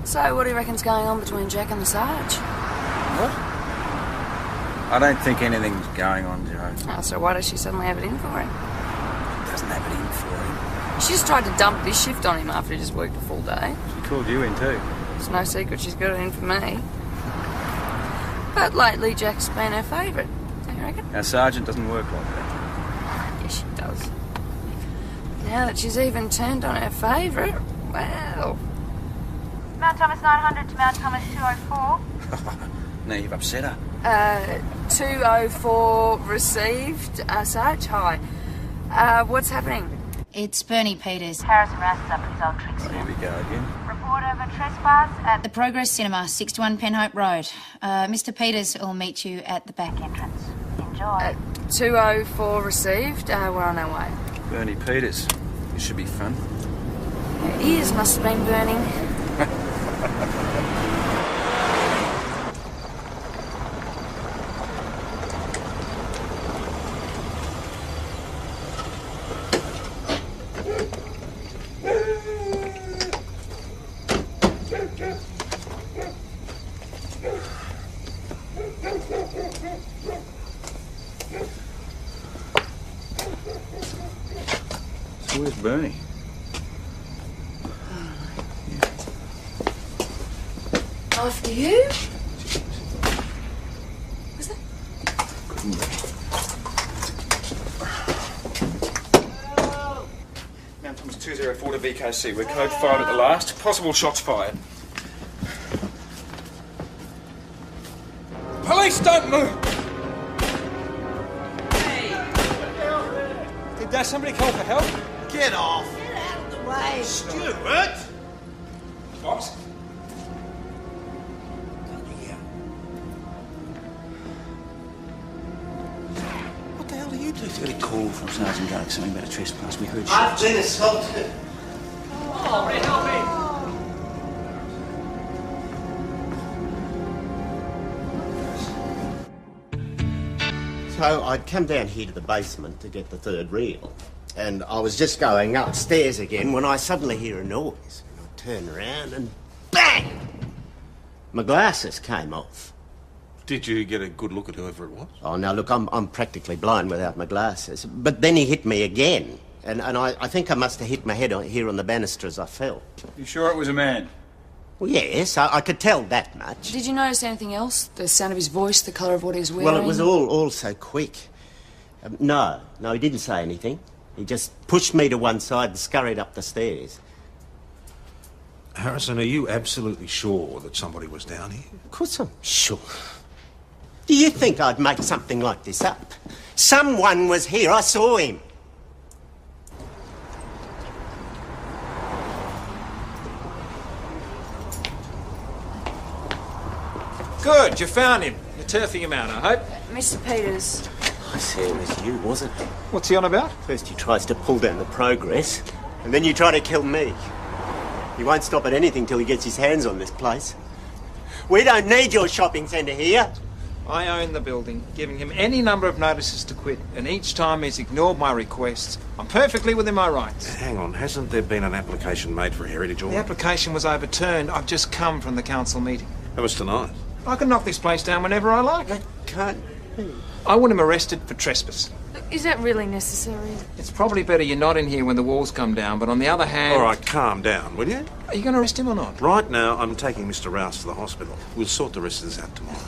So, what do you reckon's going on between Jack and the Sarge? What? I don't think anything's going on, Joe. Oh, so why does she suddenly have it in for him? She doesn't have it in for him. She just tried to dump this shift on him after he just worked a full day. She called you in too. It's no secret she's got it in for me. But lately, Jack's been her favourite, don't you reckon? Our sergeant doesn't work like that. Yes, she does. Now that she's even turned on her favourite, well... Mount Thomas 900 to Mount Thomas 204. Now you've upset her. 204 received. Sarge, hi. What's happening? It's Bernie Peters. Harrison Rouse is up at his old tricks. Oh, here we go again. Report over trespass at The Progress Cinema, 61 Penhope Road. Mr. Peters will meet you at the back entrance. Enjoy. 204 received. We're on our way. Bernie Peters. This should be fun. Her ears must have been burning. So where's Bernie? After you? Was that? Couldn't be. Mount Thomas 204 to VKC. We're code 5 at the last. Possible shots fired. Police, don't move! Did somebody call for help? Get off! Get out of the way! Stuart! What? What the hell are you two Got a call from Sergeant Garrick, something about a trespass. We heard I've shots. been assaulted. So I'd come down here to the basement to get the third reel. And I was just going upstairs again when I suddenly hear a noise. And I turn around and bang! My glasses came off. Did you get a good look at whoever it was? Oh, now, look, I'm practically blind without my glasses. But then he hit me again. And I think I must have hit my head here on the banister as I fell. You sure it was a man? Well, yes, I could tell that much. Did you notice anything else? The sound of his voice, the colour of what he was wearing? Well, it was all so quick. No, he didn't say anything. He just pushed me to one side and scurried up the stairs. Harrison, are you absolutely sure that somebody was down here? Of course I'm sure. Do you think I'd make something like this up? Someone was here. I saw him. Good, you found him. You're turfing him out, I hope. Mr. Peters. I see it was you, wasn't it? What's he on about? First he tries to pull down the progress, and then you try to kill me. He won't stop at anything till he gets his hands on this place. We don't need your shopping centre here. I own the building, giving him any number of notices to quit, and each time he's ignored my requests. I'm perfectly within my rights. Hang on, hasn't there been an application made for a heritage order? The application was overturned. I've just come from the council meeting. That was tonight. I can knock this place down whenever I like. That can't be. I want him arrested for trespass. Is that really necessary? It's probably better you're not in here when the walls come down, but on the other hand... All right, calm down, will you? Are you going to arrest him or not? Right now, I'm taking Mr. Rouse to the hospital. We'll sort the rest of this out tomorrow.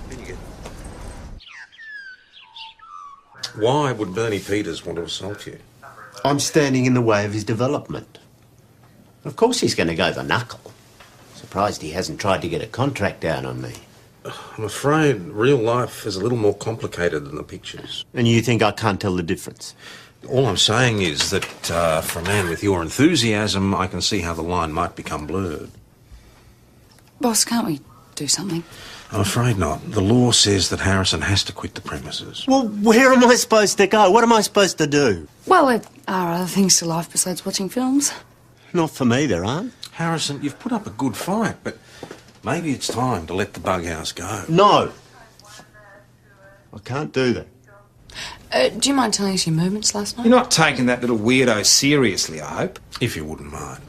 Here you go. Why would Bernie Peters want to assault you? I'm standing in the way of his development. Of course he's going to go the knuckle. Surprised he hasn't tried to get a contract down on me. I'm afraid real life is a little more complicated than the pictures. And you think I can't tell the difference? All I'm saying is that for a man with your enthusiasm, I can see how the line might become blurred. Boss, can't we do something? I'm afraid not. The law says that Harrison has to quit the premises. Well, where am I supposed to go? What am I supposed to do? Well, there are other things to life besides watching films. Not for me, there aren't. Harrison, you've put up a good fight, but maybe it's time to let the bug house go. No. I can't do that. Do you mind telling us your movements last night? You're not taking that little weirdo seriously, I hope. If you wouldn't mind.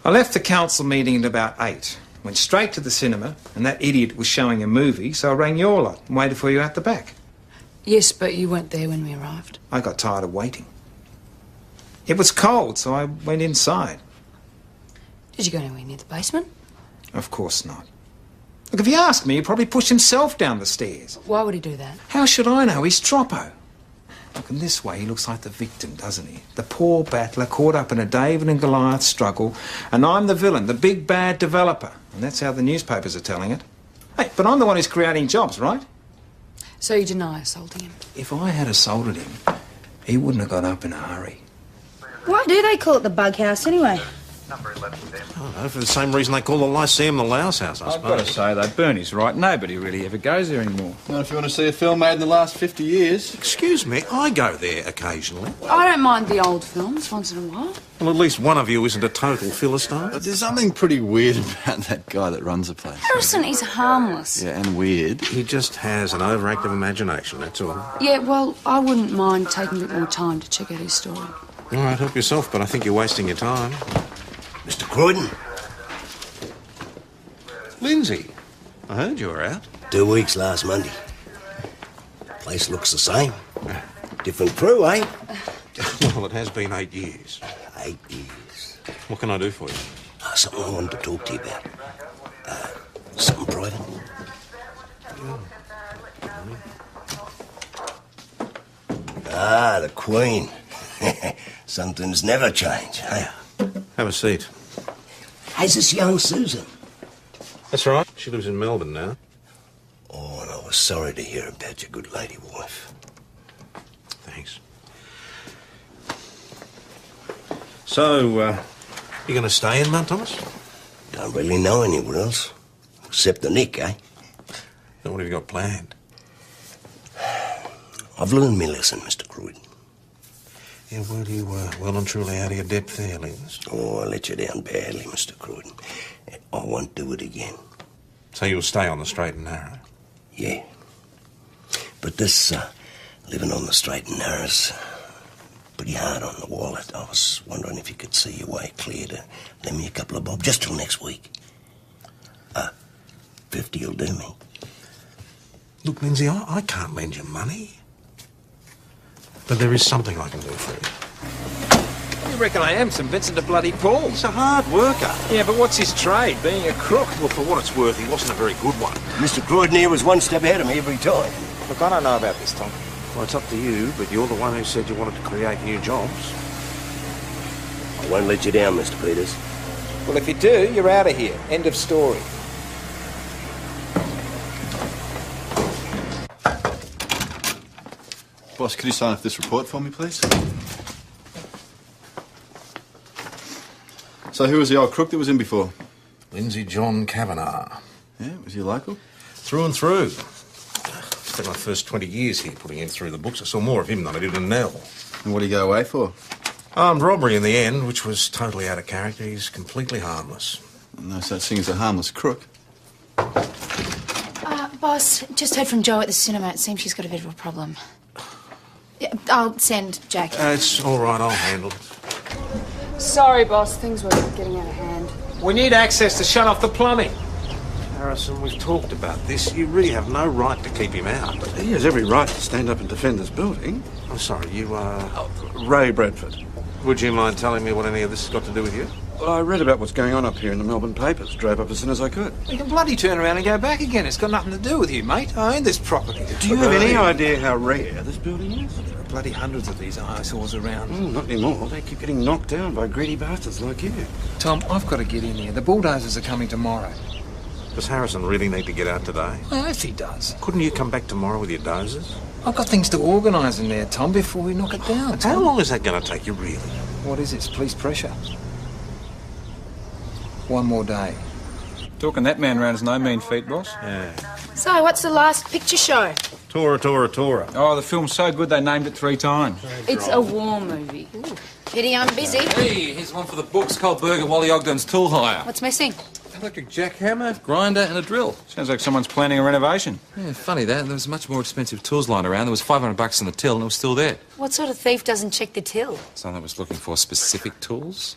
I left the council meeting at about 8. Went straight to the cinema, and that idiot was showing a movie, so I rang your lot and waited for you out the back. Yes, but you weren't there when we arrived. I got tired of waiting. It was cold, so I went inside. Did you go anywhere near the basement? Of course not. Look, if you ask me, he'd probably push himself down the stairs. Why would he do that? How should I know? He's Troppo. Look, in this way, he looks like the victim, doesn't he? The poor battler caught up in a David and Goliath struggle, and I'm the villain, the big bad developer. And that's how the newspapers are telling it. Hey, but I'm the one who's creating jobs, right? So you deny assaulting him? If I had assaulted him, he wouldn't have got up in a hurry. Why do they call it the bug house anyway? I don't know, for the same reason they call the Lyceum the Louse House, I I've suppose. got to say, though, Bernie's right. Nobody really ever goes there anymore. Not if you want to see a film made in the last 50 years. Excuse me, I go there occasionally. I don't mind the old films once in a while. Well, at least one of you isn't a total Philistine. But there's something pretty weird about that guy that runs the place. Harrison is harmless. Yeah, and weird. He just has an overactive imagination, that's all. Yeah, well, I wouldn't mind taking a bit more time to check out his story. All right, help yourself, but I think you're wasting your time. Mr. Croydon, Lindsay, I heard you were out. 2 weeks last Monday. Place looks the same. Different crew, eh? Well, it has been 8 years. 8 years. What can I do for you? Something I wanted to talk to you about. Something private. Ah, the Queen. Some things never change, eh? Have a seat. How's this young Susan? That's right. She lives in Melbourne now. Oh, and I was sorry to hear about your good lady wife. Thanks. So, you going to stay in Mount Thomas? Don't really know anywhere else. Except the Nick, eh? Then what have you got planned? I've learned my lesson, Mr. Croydon. Yeah, well, you were well and truly out of your depth there, Linz. Oh, I let you down badly, Mr. Croydon. I won't do it again. So you'll stay on the straight and narrow? Yeah. But this, living on the straight and narrow's pretty hard on the wallet. I was wondering if you could see your way clear to lend me a couple of bob just till next week. 50 will do me. Look, Lindsay, I can't lend you money. But there is something I can do for you. You reckon I am St. Vincent de bloody Paul? He's a hard worker. Yeah, but what's his trade? Being a crook? Well, for what it's worth, he wasn't a very good one. Mr. Croydon here was one step ahead of me every time. Look, I don't know about this, Tom. Well, it's up to you, but you're the one who said you wanted to create new jobs. I won't let you down, Mr. Peters. Well, if you do, you're out of here. End of story. Boss, could you sign off this report for me, please? So who was the old crook that was in before? Lindsay John Kavanagh. Yeah, was he local? Through and through. Spent my first 20 years here putting him through the books. I saw more of him than I did in Nell. And what did he go away for? Armed robbery in the end, which was totally out of character. He's completely harmless. No such thing as a harmless crook. Boss, just heard from Jo at the cinema. It seems she's got a bit of a problem. Yeah, I'll send Jack. It's all right, I'll handle it. Sorry, boss. Things were getting out of hand. We need access to shut off the plumbing. Harrison, we've talked about this. You really have no right to keep him out. He has every right to stand up and defend this building. I'm sorry, you are... Ray Bradford. Would you mind telling me what any of this has got to do with you? Well, I read about what's going on up here in the Melbourne papers. Drove up as soon as I could. We can bloody turn around and go back again. It's got nothing to do with you, mate. I own this property. Do you have any idea how rare this building is? There are bloody hundreds of these eyesores around. Not anymore. They keep getting knocked down by greedy bastards like you. Tom, I've got to get in here. The bulldozers are coming tomorrow. Does Harrison really need to get out today? Well, if he does. Couldn't you come back tomorrow with your dozers? I've got things to organise in there, Tom, before we knock it down. How long is that going to take you, really? What is it? It's police pressure. One more day. Talking that man round is no mean feat, boss. Yeah. So, what's the last picture show? Tora, Tora, Tora. Oh, the film's so good they named it 3 times. It's a war movie. Pity I'm busy. Hey, here's one for the books. Cold Burger, Wally Ogden's tool hire. What's missing? Electric jackhammer, grinder and a drill. Sounds like someone's planning a renovation. Yeah, funny that. There was much more expensive tools lying around. There was $500 in the till and it was still there. What sort of thief doesn't check the till? Someone that was looking for specific tools.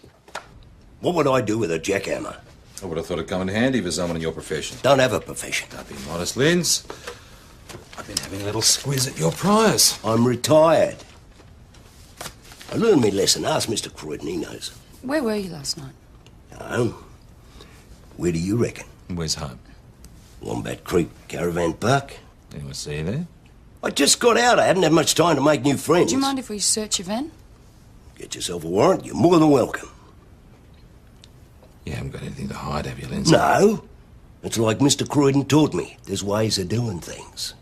What would I do with a jackhammer? I would have thought it'd come in handy for someone in your profession. Don't have a profession. Don't be modest, Linz. I've been having a little squiz at your priors. I'm retired. I learned me lesson. Ask Mr. Croydon, he knows. Where were you last night? Home? Where do you reckon? Where's home? Wombat Creek Caravan Park. Anyone see you there? I just got out. I haven't had much time to make new friends. Do you mind if we search your van? Get yourself a warrant. You're more than welcome. You haven't got anything to hide, have you, Lindsay? No. It's like Mr. Croydon taught me. There's ways of doing things.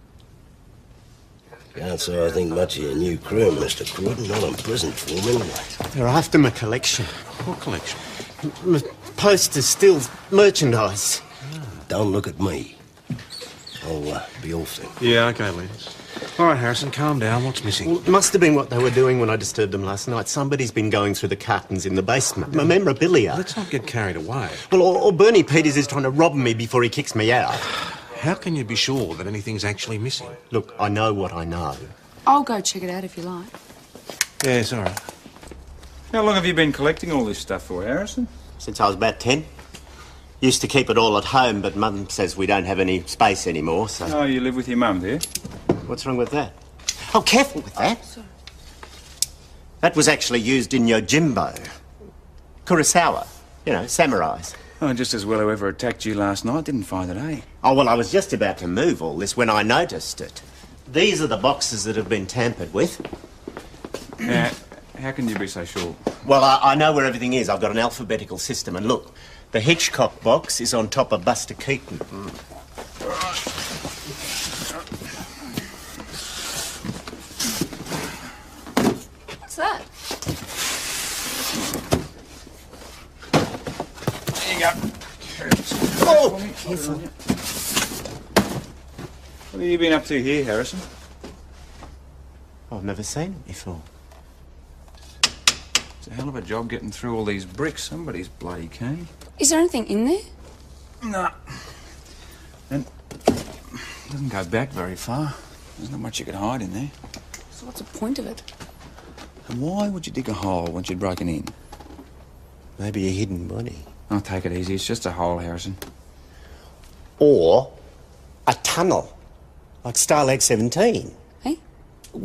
Can't say I think much of your new crew, Mr. Croydon. Not on present form, anyway. They're after my collection. What collection? My posters, stills, merchandise. Don't look at me. I'll be off then. Yeah, OK, Linz. All right, Harrison, calm down. What's missing? Well, it must have been what they were doing when I disturbed them last night. Somebody's been going through the cartons in the basement. My memorabilia. Let's not get carried away. Well, or Bernie Peters is trying to rob me before he kicks me out. How can you be sure that anything's actually missing? Look, I know what I know. I'll go check it out if you like. Yes, all right. How long have you been collecting all this stuff for, Harrison? Since I was about 10. Used to keep it all at home, but Mum says we don't have any space anymore, so... Oh, you live with your mum, do you? What's wrong with that? Oh, careful with that. Sorry. That was actually used in Yojimbo. Kurosawa. You know, samurais. Oh, just as well whoever attacked you last night didn't find it, eh? Oh, well, I was just about to move all this when I noticed it. These are the boxes that have been tampered with. How can you be so sure? Well, I know where everything is. I've got an alphabetical system, and look, the Hitchcock box is on top of Buster Keaton. What's that? There you go. Oh, careful. What have you been up to here, Harrison? I've never seen it before. It's a hell of a job getting through all these bricks. Somebody's bloody keen. Is there anything in there? No. And doesn't go back very far. There's not much you could hide in there. So what's the point of it? And why would you dig a hole once you'd broken in? Maybe a hidden body. I'll take it easy. It's just a hole, Harrison. Or a tunnel, like Starlag 17. Hey?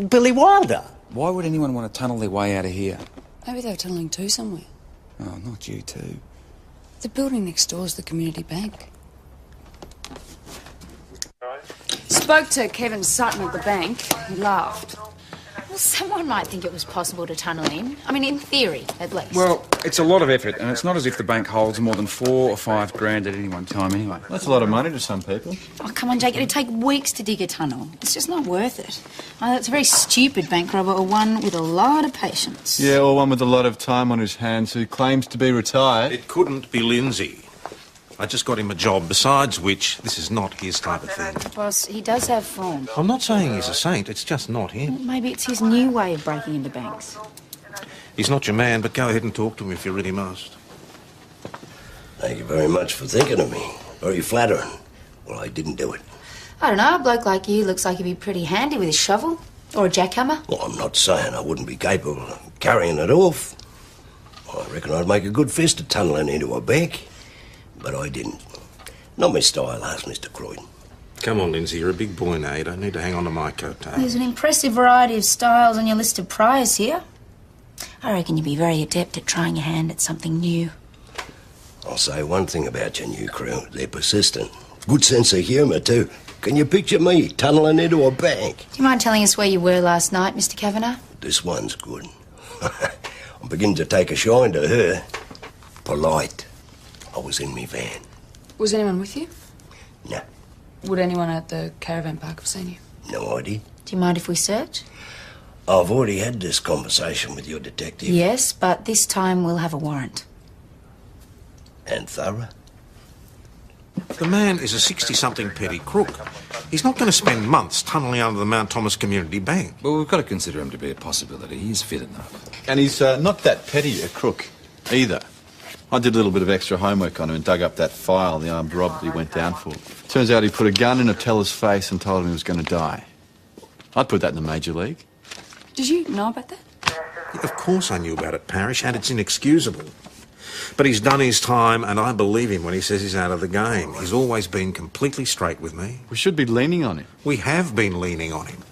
Billy Wilder. Why would anyone want to tunnel their way out of here? Maybe they were tunnelling too somewhere. Oh, not you two. The building next door is the community bank. Spoke to Kevin Sutton at the bank. He laughed. Well, someone might think it was possible to tunnel in. I mean, in theory, at least. Well, it's a lot of effort, and it's not as if the bank holds more than $4 or $5 grand at any one time anyway. That's a lot of money to some people. Oh, come on, Jake. It'd take weeks to dig a tunnel. It's just not worth it. Either it's a very stupid bank robber or one with a lot of patience. Yeah, or one with a lot of time on his hands who claims to be retired. It couldn't be Lindsay. I just got him a job, besides which, this is not his type of thing. Boss, he does have form. I'm not saying he's a saint, it's just not him. Maybe it's his new way of breaking into banks. He's not your man, but go ahead and talk to him if you really must. Thank you very much for thinking of me. Very flattering. Well, I didn't do it. I don't know, a bloke like you looks like he'd be pretty handy with his shovel. Or a jackhammer. Well, I'm not saying I wouldn't be capable of carrying it off. I reckon I'd make a good fist of tunnelling into a bank. But I didn't. Not my style, ask Mr. Croydon. Come on, Lindsay, you're a big boy now. You don't need to hang on to my coattail. There's an impressive variety of styles on your list of priors here. I reckon you'd be very adept at trying your hand at something new. I'll say one thing about your new crew. They're persistent. Good sense of humour, too. Can you picture me tunnelling into a bank? Do you mind telling us where you were last night, Mr. Kavanagh? This one's good. I'm beginning to take a shine to her. Polite. I was in me van. Was anyone with you? No. Would anyone at the caravan park have seen you? No idea. Do you mind if we search? I've already had this conversation with your detective. Yes, but this time we'll have a warrant. And thorough? The man is a 60-something petty crook. He's not going to spend months tunnelling under the Mount Thomas Community Bank. Well, we've got to consider him to be a possibility. He's fit enough. And he's not that petty a crook either. I did a little bit of extra homework on him and dug up that file the armed robbery went down for. Turns out he put a gun in a teller's face and told him he was going to die. I'd put that in the Major League. Did you know about that? Of course I knew about it, Parish, and it's inexcusable. But he's done his time, and I believe him when he says he's out of the game. He's always been completely straight with me. We should be leaning on him. We have been leaning on him.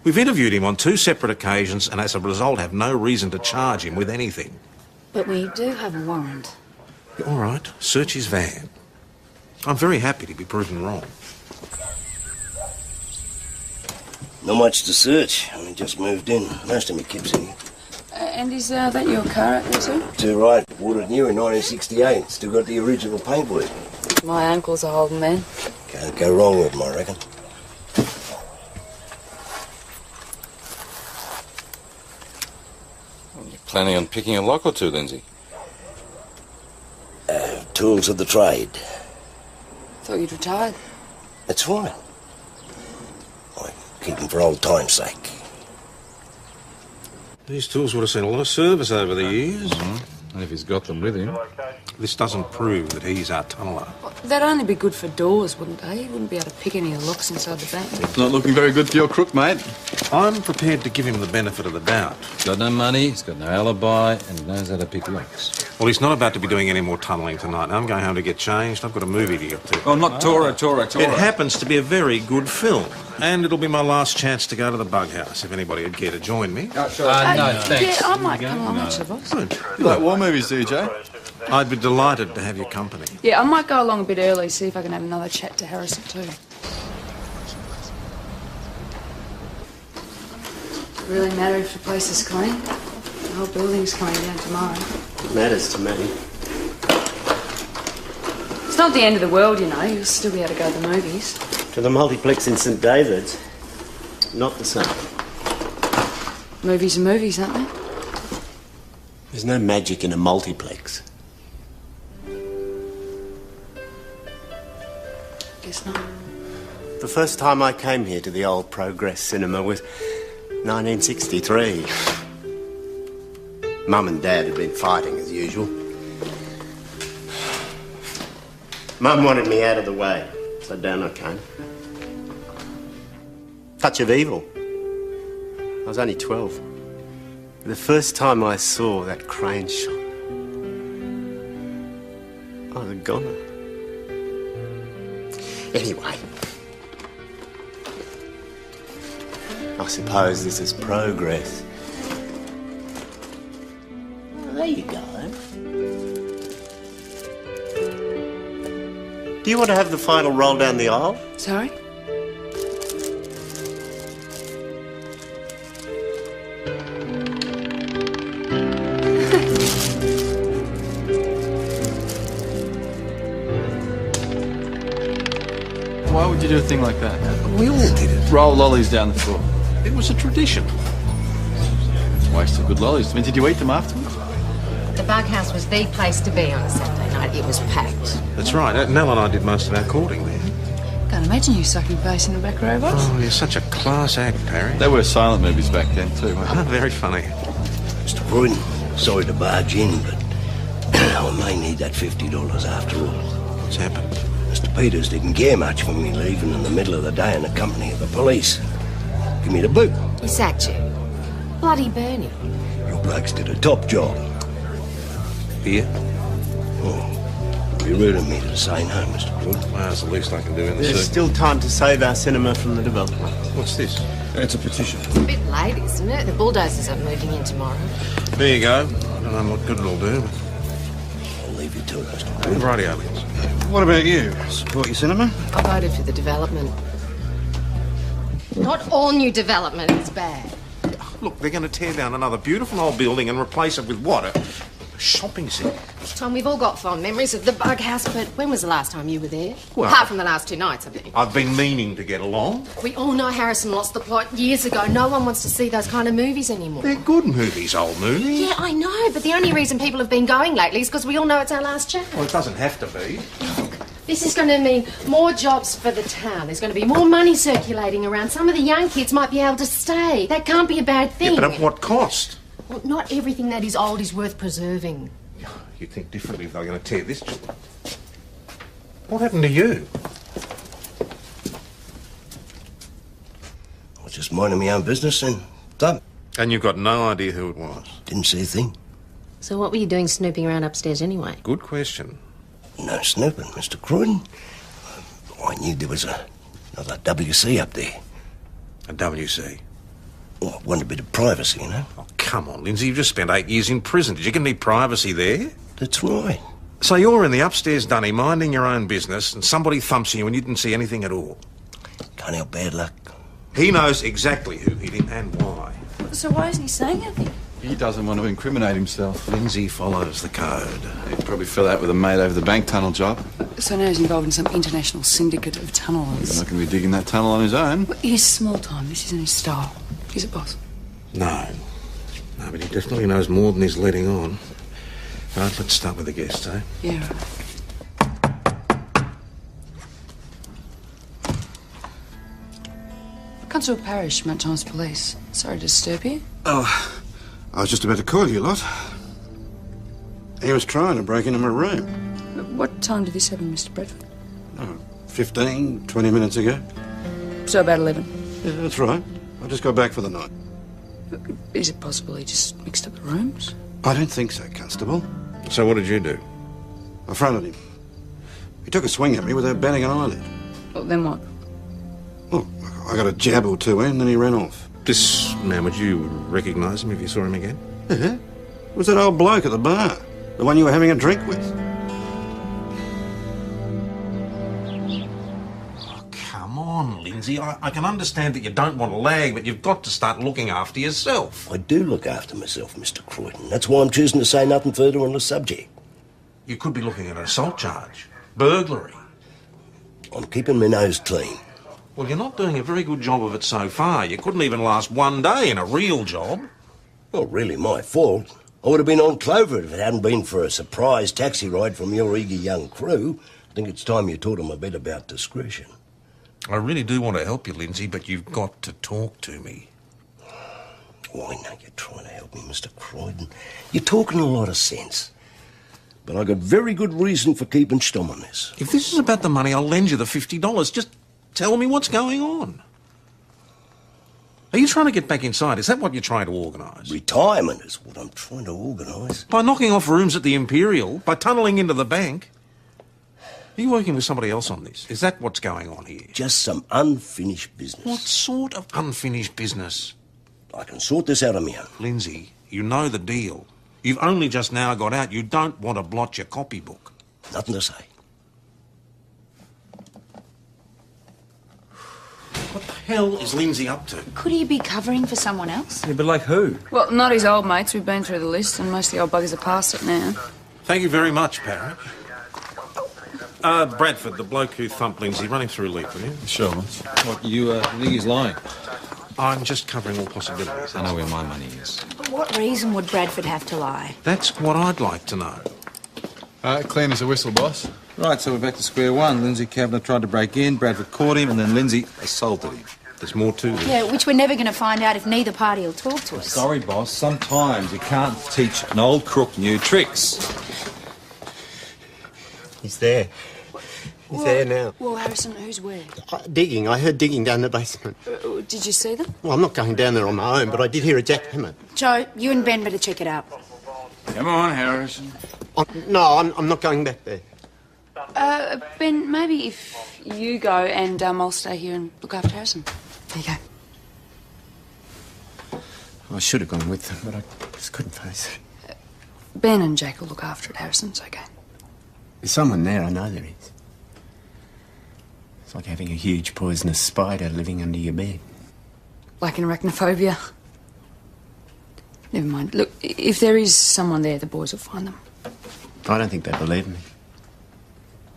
We've interviewed him on 2 separate occasions, and as a result have no reason to charge him with anything. But we do have a warrant. All right, search his van. I'm very happy to be proven wrong. Not much to search. Only just moved in. Most of me keeps in here. And is that your car out there too? Too right. Bought it new in 1968. Still got the original paintwork. My uncle's a Holden man. Can't go wrong with him, I reckon. You're planning on picking a lock or two, Lindsay? Tools of the trade. Thought you'd retired. That's right. I keep them for old time's sake. These tools would have seen a lot of service over the years. And if he's got them with him. This doesn't prove that he's our tunneler. They'd only be good for doors, wouldn't they? You wouldn't be able to pick any of the locks inside the bank. Not looking very good for your crook, mate. I'm prepared to give him the benefit of the doubt. He's got no money, he's got no alibi, and he knows how to pick locks. Well, he's not about to be doing any more tunnelling tonight. I'm going home to get changed. I've got a movie to get to. Oh, not Tora. It happens to be a very good film. And it'll be my last chance to go to the bug house, if anybody would care to join me. No, thanks. Yeah, I might come along, actually, boss. You like war movies, do you, Joe? I'd be delighted to have your company. Yeah, I might go along a bit early, see if I can have another chat to Harrison too. Does it really matter if the place is clean? The whole building's coming down tomorrow. It matters to me. It's not the end of the world, you know. You'll still be able to go to the movies. To the multiplex in St David's. Not the same. Movies are movies, aren't they? There's no magic in a multiplex. Guess not. The first time I came here to the old Progress Cinema was 1963. Mum and Dad had been fighting as usual. Mum wanted me out of the way, so down I came. Touch of evil. I was only 12. The first time I saw that crane shot, I was a goner. Anyway, I suppose this is progress. Well, there you go. Do you want to have the final roll down the aisle? Sorry? Why would you do a thing like that? We all did it. Roll lollies down the floor. It was a tradition. Waste of good lollies. I mean, did you eat them afterwards? The bug house was the place to be on a Saturday night. It was packed. That's right. Nell and I did most of our courting there. Can't imagine you sucking face in the back row, boss. Oh, you're such a class act, Harry. They were silent movies back then, too, weren't they? Very funny. Mr. Bruin, sorry to barge in, but I may need that $50 after all. What's happened? Mr. Peters didn't care much for me leaving in the middle of the day in the company of the police. Give me the boot. He sacked you. Bloody Bernie. You blokes did a top job. Beer? Oh, you're rude of me to say no, Mr. Bruin. Well, that's the least I can do in the There's suit. still time to save our cinema from the development. What's this? It's a petition. It's a bit late, isn't it? The bulldozers are moving in tomorrow. There you go. I don't know what good it'll do, but... I'll leave you to it, Mr. Bruin. Rightio, Vince. What about you? Support your cinema? I voted for the development. Not all new development is bad. Look, they're going to tear down another beautiful old building and replace it with what? A shopping centre. Tom, we've all got fond memories of the bug house, but when was the last time you were there? Well- Apart from the last 2 nights, I mean. I've been meaning to get along. We all know Harrison lost the plot years ago. No one wants to see those kind of movies anymore. They're good movies, old movies. Yeah, I know, but the only reason people have been going lately is because we all know it's our last chance. Well, it doesn't have to be. This is going to mean more jobs for the town. There's going to be more money circulating around. Some of the young kids might be able to stay. That can't be a bad thing. Yeah, but at what cost? Well, not everything that is old is worth preserving. You'd think differently if they were going to tear this joint. What happened to you? I was just minding my own business then. Done. And you've got no idea who it was? Didn't see a thing. So what were you doing snooping around upstairs anyway? Good question. No snooping, Mr. Croydon. I knew there was another WC up there. A WC? Well, I wanted a bit of privacy, you know. Oh, come on, Lindsay. You've just spent 8 years in prison. Did you get any privacy there? That's right. So you're in the upstairs dunny minding your own business and somebody thumps you and you didn't see anything at all? Can't help bad luck. He knows exactly who hit him and why. So why isn't he saying anything? He doesn't want to incriminate himself. Lindsay follows the code. He'd probably fell out with a mate over the bank tunnel job. So now he's involved in some international syndicate of tunnellers. He's not going to be digging that tunnel on his own. Well, he's small time. This isn't his style. He's a boss. No. No, but he definitely knows more than he's letting on. Right, let's start with the guests, eh? Yeah, right. Constable Parish, Mount Thomas Police. Sorry to disturb you. Oh, I was just about to call you lot. He was trying to break into my room. What time did this happen, Mr. Bradford? Oh, 15, 20 minutes ago. So about 11. Yeah, that's right. I just got back for the night. Is it possible he just mixed up the rooms? I don't think so, Constable. So what did you do? I fronted him. He took a swing at me without batting an eyelid. Well, then what? Well, I got a jab or two in, and then he ran off. This man, would you recognise him if you saw him again? Yeah. It was that old bloke at the bar. The one you were having a drink with. Oh, come on, Lindsay. I can understand that you don't want to lag, but you've got to start looking after yourself. I do look after myself, Mr. Croydon. That's why I'm choosing to say nothing further on the subject. You could be looking at an assault charge. Burglary. I'm keeping my nose clean. Well, you're not doing a very good job of it so far. You couldn't even last one day in a real job. Not really my fault. I would have been on Clover if it hadn't been for a surprise taxi ride from your eager young crew. I think it's time you taught them a bit about discretion. I really do want to help you, Lindsay, but you've got to talk to me. Oh, I know you're trying to help me, Mr. Croydon. You're talking a lot of sense. But I got very good reason for keeping stum on this. If this is about the money, I'll lend you the $50. Just tell me what's going on. Are you trying to get back inside? Is that what you're trying to organise? Retirement is what I'm trying to organise. By knocking off rooms at the Imperial? By tunnelling into the bank? Are you working with somebody else on this? Is that what's going on here? Just some unfinished business. What sort of unfinished business? I can sort this out on my own. Lindsay, you know the deal. You've only just now got out. You don't want to blot your copybook. Nothing to say. What the hell is Lindsay up to? Could he be covering for someone else? Yeah, but like who? Well, not his old mates. We've been through the list, and most of the old buggers are past it now. Thank you very much, Parrot. Bradford, the bloke who thumped Lindsay, run him through a leap, will you? Sure. What, you think he's lying? I'm just covering all possibilities. I know where my money is. What reason would Bradford have to lie? That's what I'd like to know. Clean as a whistle, boss. Right, so we're back to square one. Lindsay Kavanagh tried to break in, Bradford caught him, and then Lindsay assaulted him. There's more to this. Yeah, which we're never going to find out if neither party will talk to us. Sorry, boss. Sometimes you can't teach an old crook new tricks. He's there. He's there now. Well, Harrison, who's where? Digging. I heard digging down the basement. Did you see them? Well, I'm not going down there on my own, but I did hear a jackhammer. Joe, you and Ben better check it out. Come on, Harrison. I'm not going back there. Ben, maybe if you go and I'll stay here and look after Harrison. There you go. I should have gone with them, but I just couldn't face it. Ben and Jack will look after it, Harrison. It's okay. There's someone there, I know there is. It's like having a huge poisonous spider living under your bed. Like an arachnophobia. Never mind. Look, if there is someone there, the boys will find them. I don't think they believe me.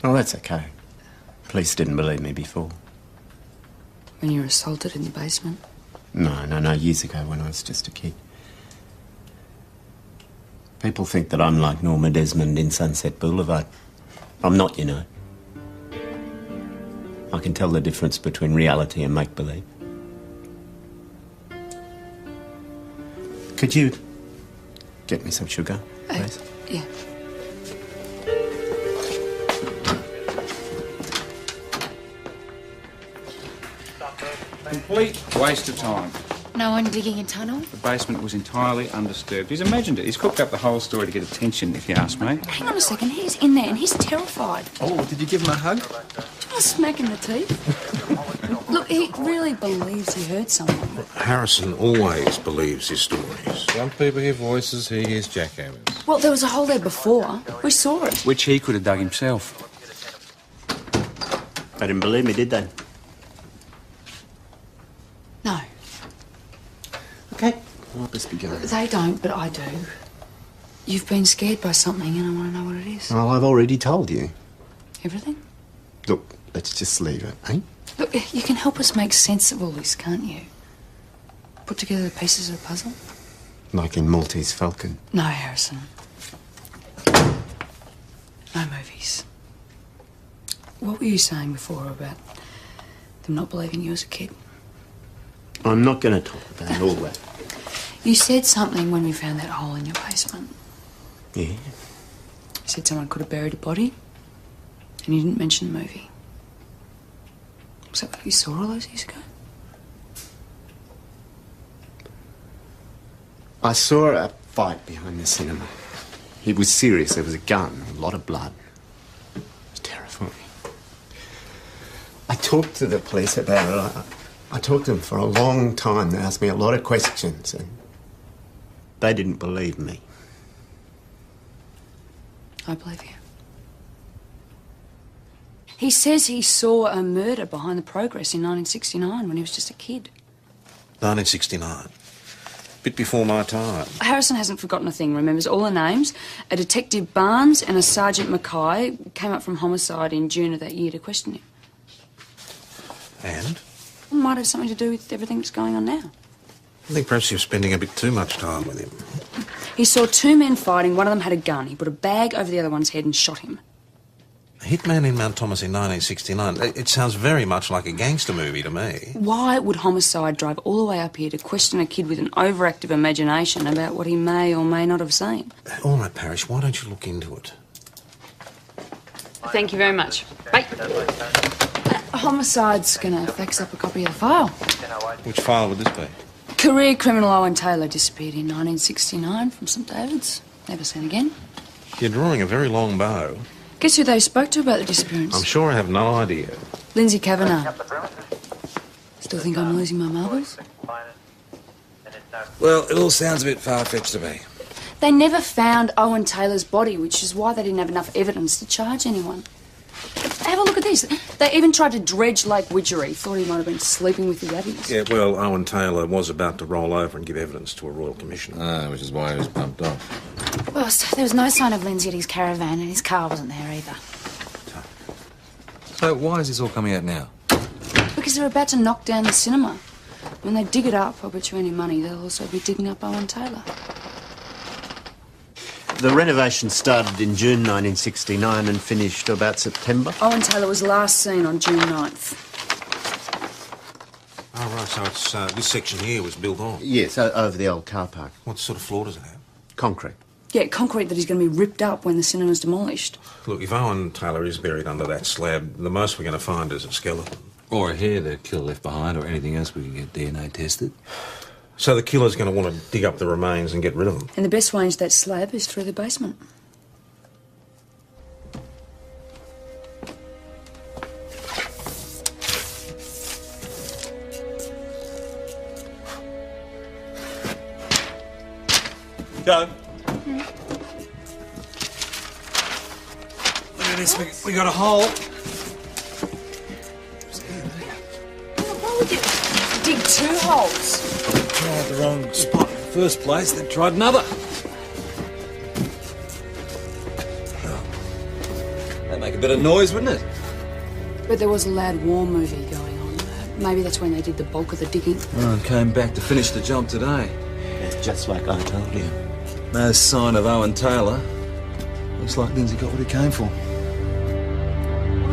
Oh, that's okay. Police didn't believe me before. When you were assaulted in the basement? No, years ago when I was just a kid. People think that I'm like Norma Desmond in Sunset Boulevard. I'm not, you know. I can tell the difference between reality and make-believe. Could you get me some sugar, please? Yeah. Complete waste of time. No one digging a tunnel? The basement was entirely undisturbed. He's imagined it. He's cooked up the whole story to get attention, if you ask me. Hang on a second, he's in there and he's terrified. Oh, did you give him a hug? Do you want a smack in the teeth? Look, he really believes he heard someone. Harrison always believes his stories. Some people hear voices, he hears jackhammers. Well, there was a hole there before. We saw it. Which he could have dug himself. They didn't believe me, did they? No, Okay, I'll just be going. they don't, but I do. You've been scared by something and I want to know what it is. Well, I've already told you. Everything? Look, let's just leave it, eh? Look, you can help us make sense of all this, can't you? Put together the pieces of the puzzle? Like in Maltese Falcon. No, Harrison. No movies. What were you saying before about them not believing you as a kid? I'm not going to talk about all that. You said something when we found that hole in your basement. Yeah? You said someone could have buried a body, and you didn't mention the movie. Was that what you saw all those years ago? I saw a fight behind the cinema. It was serious. There was a gun, a lot of blood. It was terrifying. I talked to the police about it. I talked to them for a long time. They asked me a lot of questions, and they didn't believe me. I believe you. He says he saw a murder behind the progress in 1969 when he was just a kid. 1969. Bit before my time. Harrison hasn't forgotten a thing, remembers all the names. A Detective Barnes and a Sergeant Mackay came up from homicide in June of that year to question him. And? It might have something to do with everything that's going on now. I think perhaps you're spending a bit too much time with him. He saw two men fighting. One of them had a gun. He put a bag over the other one's head and shot him. A hitman in Mount Thomas in 1969. It sounds very much like a gangster movie to me. Why would homicide drive all the way up here to question a kid with an overactive imagination about what he may or may not have seen? All right, Parrish, why don't you look into it? Thank you very much. Bye. Homicide's gonna fax up a copy of the file. Which file would this be? Career criminal Owen Taylor disappeared in 1969 from St David's. Never seen again. You're drawing a very long bow. Guess who they spoke to about the disappearance? I'm sure I have no idea. Lindsay Kavanagh. Still think I'm losing my marbles? Well, it all sounds a bit far-fetched to me. They never found Owen Taylor's body, which is why they didn't have enough evidence to charge anyone. Have a look at this. They even tried to dredge Lake Widgery. Thought he might have been sleeping with the Abbeys. Yeah, well, Owen Taylor was about to roll over and give evidence to a royal commissioner. Ah, which is why he was bumped off. Well, there was no sign of Lindsay at his caravan, and his car wasn't there either. So why is this all coming out now? Because they're about to knock down the cinema. When they dig it up, I'll bet you any money they'll also be digging up Owen Taylor. The renovation started in June 1969 and finished about September. Owen Taylor was last seen on June 9th. Oh, right, so it's this section here was built on? Yes, over the old car park. What sort of floor does it have? Concrete. Yeah, concrete that is going to be ripped up when the cinema's demolished. Look, if Owen Taylor is buried under that slab, the most we're going to find is a skeleton. Or a hair the killer left behind, or anything else we can get DNA tested. So the killer's going to want to dig up the remains and get rid of them. And the best way into that slab is through the basement. Go. Look at this, we got a hole. Why would you dig two holes? Tried the wrong spot in the first place, then tried another. That'd make a bit of noise, wouldn't it? But there was a loud war movie going on. Maybe that's when they did the bulk of the digging. I came back to finish the job today. That's just like I told you. No sign of Owen Taylor. Looks like Lindsay got what he came for.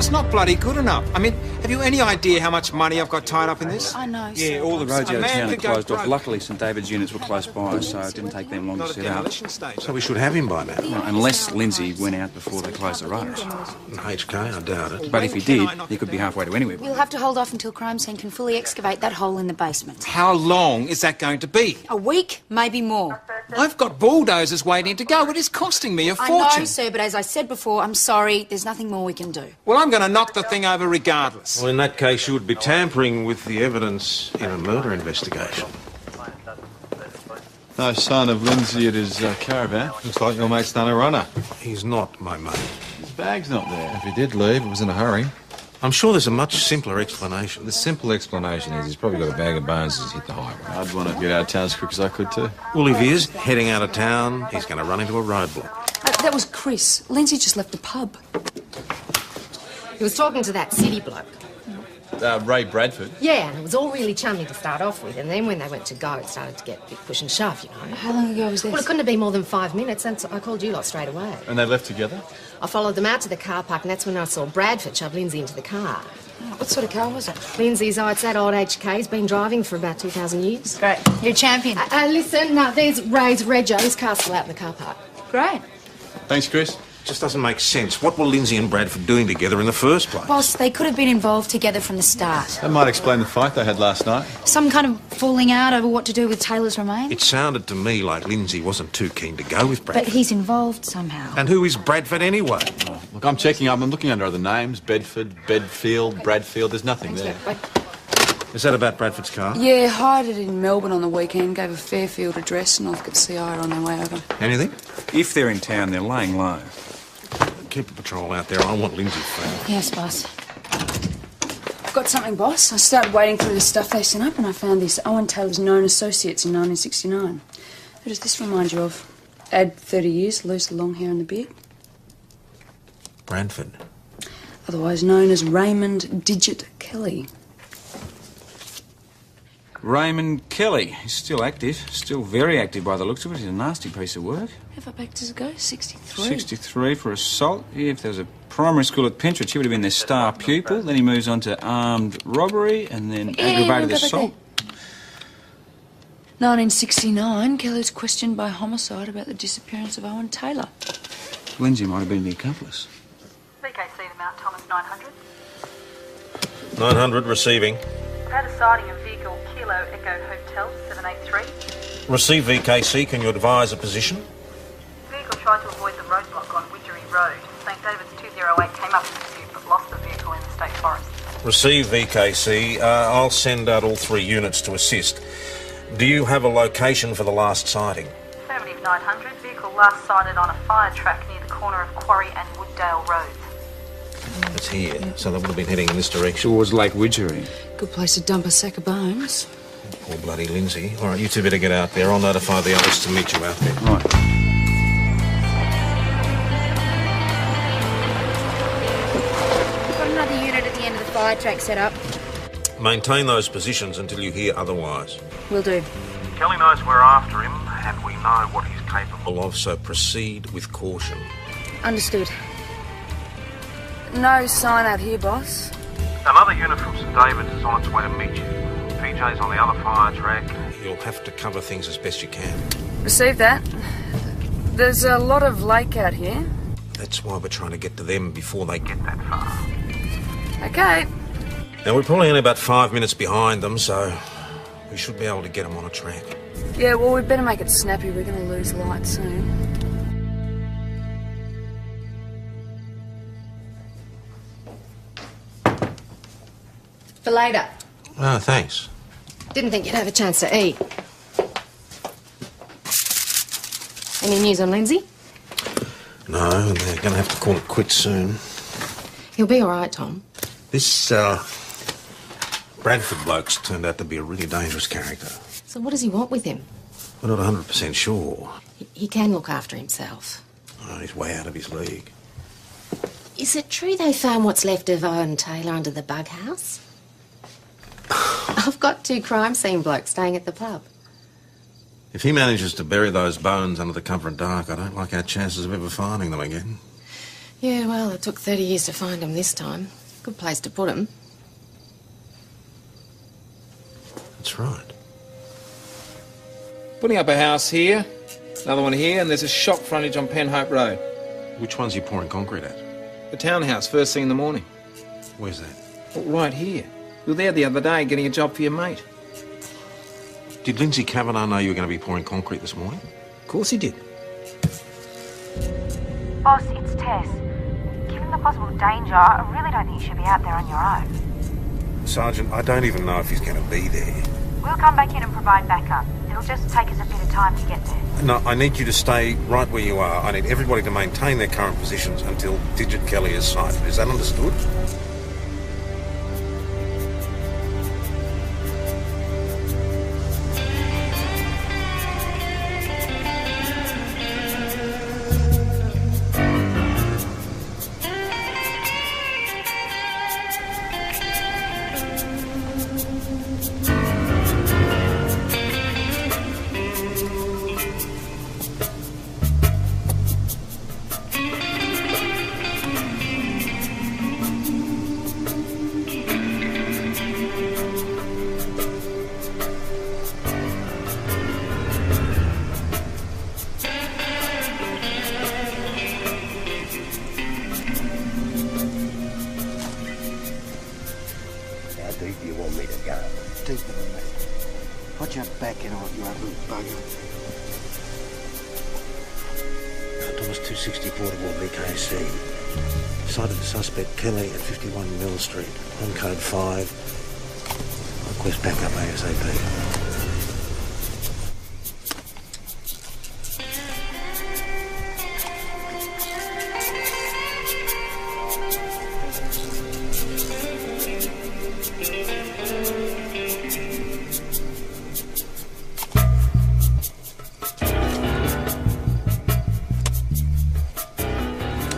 It's not bloody good enough. I mean, have you any idea how much money I've got tied up in this? I know. Yeah, all the roads A out of man town are could go closed off. broke. Luckily, St David's units were close by, so it didn't take them long to Not at set the up. demolition stage. So we should have him by now. Well, unless Lindsay went out before they closed the roads. HK, I doubt it. But if he did, he could be halfway to anywhere. We'll have to hold off until crime scene can fully excavate that hole in the basement. How long is that going to be? A week, maybe more. I've got bulldozers waiting to go. It is costing me a I fortune. know, sir, but as I said before, I'm sorry, there's nothing more we can do. Well, I'm going to knock the thing over regardless. Well, in that case, you would be tampering with the evidence in a murder investigation. No sign of Lindsay at his caravan. Looks like your mate's done a runner. He's not my mate. His bag's not there. If he did leave, it was in a hurry. I'm sure there's a much simpler explanation. The simple explanation is he's probably got a bag of bones as he's hit the highway. I'd want to get out of town as quick as I could too. Well, if he is heading out of town, he's going to run into a roadblock. That was Chris. Lindsay just left the pub. He was talking to that city bloke. Ray Bradford. Yeah, and it was all really chummy to start off with, and then when they went to go, it started to get a bit push and shove, you know. How long ago was this? Well, it couldn't have been more than 5 minutes, and so I called you lot straight away. And they left together? I followed them out to the car park, and that's when I saw Bradford shove Lindsay into the car. What sort of car was it? Lindsay's, it's that old HK. He's been driving for about 2,000 years. Great. You're a champion. Listen, no, there's Ray's Rego. His car's still out in the car park. Great. Thanks, Chris. Just doesn't make sense. What were Lindsay and Bradford doing together in the first place? Boss, they could have been involved together from the start. That might explain the fight they had last night. Some kind of falling out over what to do with Taylor's remains. It sounded to me like Lindsay wasn't too keen to go with Bradford. But he's involved somehow. And who is Bradford anyway? Look, I'm checking up. I'm looking under other names. Bedford, Bedfield, Bradfield. There's nothing there. Is that about Bradford's car? Yeah, hired it in Melbourne on the weekend, gave a Fairfield address, and Northcote CI on their way over. Anything? If they're in town, they're laying low. Keep a patrol out there. I want Lindsay found. Yes, boss. I've got something, boss. I started wading through the stuff they sent up, and I found this Owen Taylor's known associates in 1969. Who does this remind you of? Add 30 years, lose the long hair and the beard. Bradford. Otherwise known as Raymond Digit Kelly. Raymond Kelly. He's still active. Still very active by the looks of it. He's a nasty piece of work. How far back does it go? 63? 63 for assault. Yeah, if there was a primary school at Pentridge, he would have been their star pupil. Then he moves on to armed robbery and then aggravated assault. 1969, Kelly was questioned by homicide about the disappearance of Owen Taylor. Lindsay might have been the accomplice. VKC to Mount Thomas 900. 900 receiving. I've had a sighting of vehicle Kilo Echo Hotel 783. Receive VKC. Can you advise a position? Vehicle tried to avoid the roadblock on Widgery Road. St David's 208 came up in pursuit but lost the vehicle in the state forest. Receive VKC. I'll send out all 3 units to assist. Do you have a location for the last sighting? Affirmative 900. Vehicle last sighted on a fire track near the corner of Quarry and Wooddale Roads. It's here, so they would have been heading in this direction. Towards Lake Widgery. Good place to dump a sack of bones. Poor bloody Lindsay. All right, you two better get out there. I'll notify the others to meet you out there. Right. Got another unit at the end of the fire track set up. Maintain those positions until you hear otherwise. Will do. Kelly knows we're after him, and we know what he's capable of, so proceed with caution. Understood. No sign out here, boss. Another unit from St David's is on its way to meet you. PJ's on the other fire track. You'll have to cover things as best you can. Received that. There's a lot of lake out here. That's why we're trying to get to them before they get that far. Okay. Now, we're probably only about 5 minutes behind them, so we should be able to get them on a track. Yeah, well, we'd better make it snappy. We're going to lose light soon. For later. Oh, thanks. Didn't think you'd have a chance to eat. Any news on Lindsay? No, and they're going to have to call it quits soon. He'll be all right, Tom. This, Bradford bloke's turned out to be a really dangerous character. So what does he want with him? We're not 100% sure. He can look after himself. Oh, he's way out of his league. Is it true they found what's left of Owen Taylor under the bug house? I've got 2 crime scene blokes staying at the pub. If he manages to bury those bones under the cover of dark, I don't like our chances of ever finding them again. Yeah, well, it took 30 years to find them this time. Good place to put them. That's right. Putting up a house here, another one here, and there's a shop frontage on Penhope Road. Which one's you pouring concrete at? The townhouse, first thing in the morning. Where's that? Well, right here. We were there the other day getting a job for your mate. Did Lindsay Kavanagh know you were going to be pouring concrete this morning? Of course he did. Boss, it's Tess. Given the possible danger, I really don't think you should be out there on your own. Sergeant, I don't even know if he's going to be there. We'll come back in and provide backup. It'll just take us a bit of time to get there. No, I need you to stay right where you are. I need everybody to maintain their current positions until Digit Kelly is sighted. Is that understood? Put your back in on it, you ugly bugger. Thomas 264 to BKC. Sighted the suspect Kelly at 51 Mill Street. On code 5. Request backup ASAP.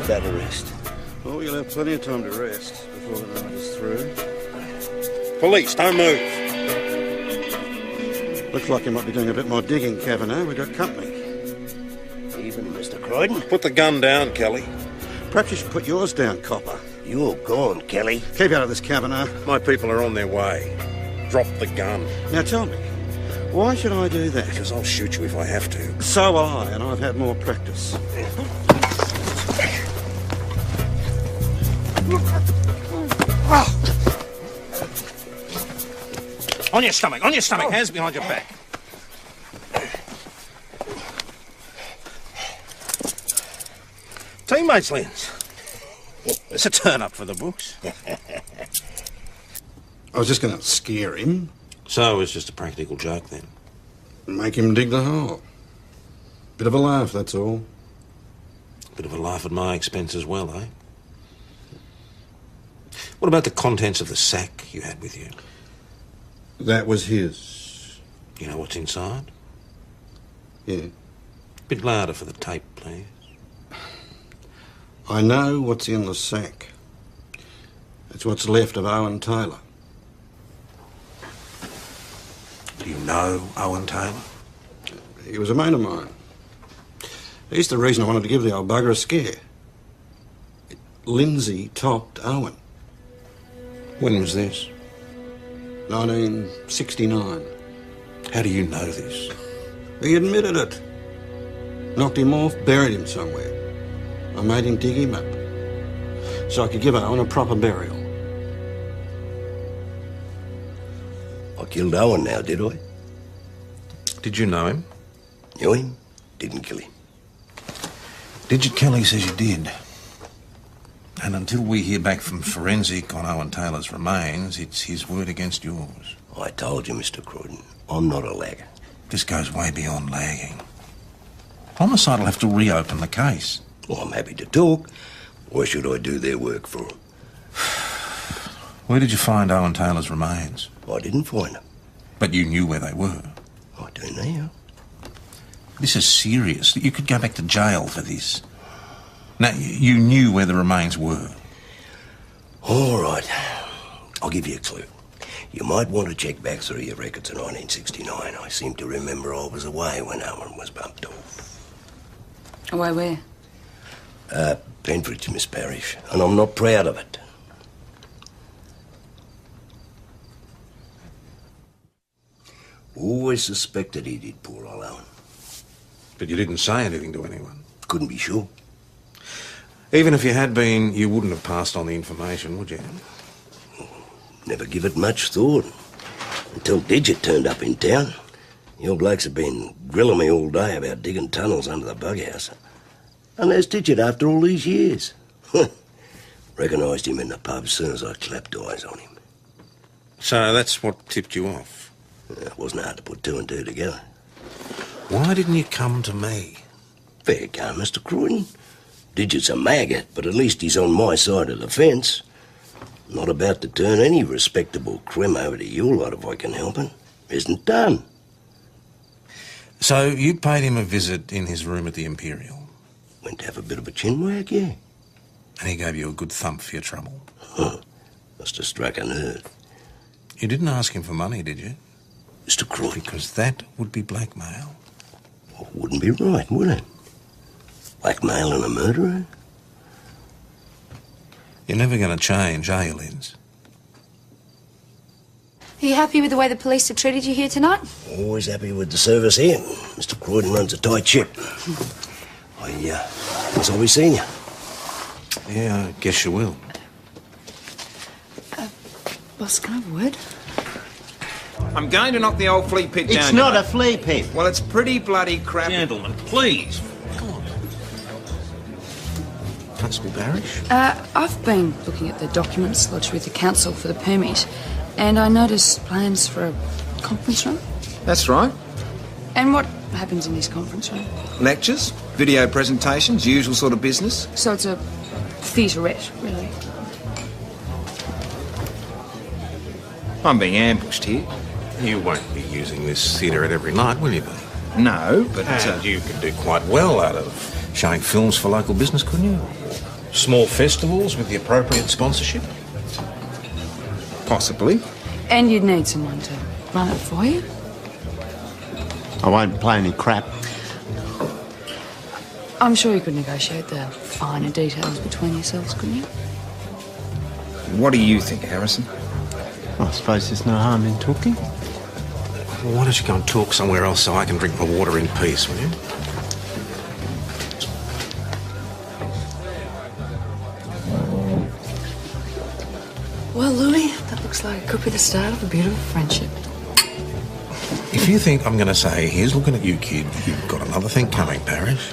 That arrest. Oh, you'll have plenty of time to rest before the night is through. Police, don't move. Looks like you might be doing a bit more digging, Kavanagh. We've got company. Even Mr. Croydon. Put the gun down, Kelly. Perhaps you should put yours down, copper. You're gone, Kelly. Keep out of this, Kavanagh. My people are on their way. Drop the gun. Now tell me, why should I do that? Because I'll shoot you if I have to. So will I, and I've had more practice. On your stomach, hands behind your back. Teammates, Lens. It's a turn-up for the books. I was just going to scare him. So it was just a practical joke, then? Make him dig the hole. Bit of a laugh, that's all. Bit of a laugh at my expense as well, eh? What about the contents of the sack you had with you? That was his. You know what's inside? Yeah. Bit louder for the tape, please. I know what's in the sack. It's what's left of Owen Taylor. Do you know Owen Taylor? He was a mate of mine. He's the reason I wanted to give the old bugger a scare. Lindsay topped Owen. When was this? 1969. How do you know this? He admitted it. Knocked him off, buried him somewhere. I made him dig him up so I could give Owen a proper burial. I killed Owen now, did I? Did you know him? Knew him, didn't kill him. Digit Kelly says you did. And until we hear back from forensic on Owen Taylor's remains, it's his word against yours. I told you, Mr. Croydon, I'm not a lagger. This goes way beyond lagging. Homicide will have to reopen the case. Well, I'm happy to talk. Why should I do their work for them? Where did you find Owen Taylor's remains? I didn't find them. But you knew where they were. I do now. This is serious. You could go back to jail for this. Now, you knew where the remains were. All right. I'll give you a clue. You might want to check back through your records in 1969. I seem to remember I was away when Owen was bumped off. Away where? Penfridge, Miss Parrish, and I'm not proud of it. Always suspected he did, poor old Owen. But you didn't say anything to anyone? Couldn't be sure. Even if you had been, you wouldn't have passed on the information, would you? Never give it much thought. Until Digit turned up in town. The old blokes have been grilling me all day about digging tunnels under the bug house. And there's Digit after all these years. Recognised him in the pub as soon as I clapped eyes on him. So that's what tipped you off? It wasn't hard to put two and two together. Why didn't you come to me? Fair go, Mr. Croydon. Digit's a maggot, but at least he's on my side of the fence. Not about to turn any respectable crim over to your lot if I can help it. Isn't done. So you paid him a visit in his room at the Imperial? Went to have a bit of a chinwag, yeah. And he gave you a good thump for your trouble? Huh. Must have struck a nerve. You didn't ask him for money, did you? Mr. Croydon. Because that would be blackmail. Well, wouldn't be right, would it? Blackmailing a murderer? You're never going to change, are you, Linz? Are you happy with the way the police have treated you here tonight? Always happy with the service here. Mr. Croydon runs a tight ship. I guess I'll be seeing you. Yeah, I guess you will. Boss, can I have a word? I'm going to knock the old flea pit down. It's not a flea pit. Well, it's pretty bloody crap. Gentlemen, please. Come on. Constable Parrish? I've been looking at the documents lodged with the council for the permit, and I noticed plans for a conference room. That's right. And what happens in this conference room? Lectures, video presentations, usual sort of business. So it's a theaterette, really. I'm being ambushed here. You won't be using this theatre every night, will you be? No, but... And you could do quite well out of showing films for local business, couldn't you? Small festivals with the appropriate sponsorship? Possibly. And you'd need someone to run it for you. I won't play any crap. I'm sure you could negotiate the finer details between yourselves, couldn't you? What do you think, Harrison? I suppose there's no harm in talking. Well, why don't you go and talk somewhere else so I can drink my water in peace, will you? Well, Louis, that looks like it could be the start of a beautiful friendship. If you think I'm going to say, here's looking at you, kid, you've got another thing coming, Parrish.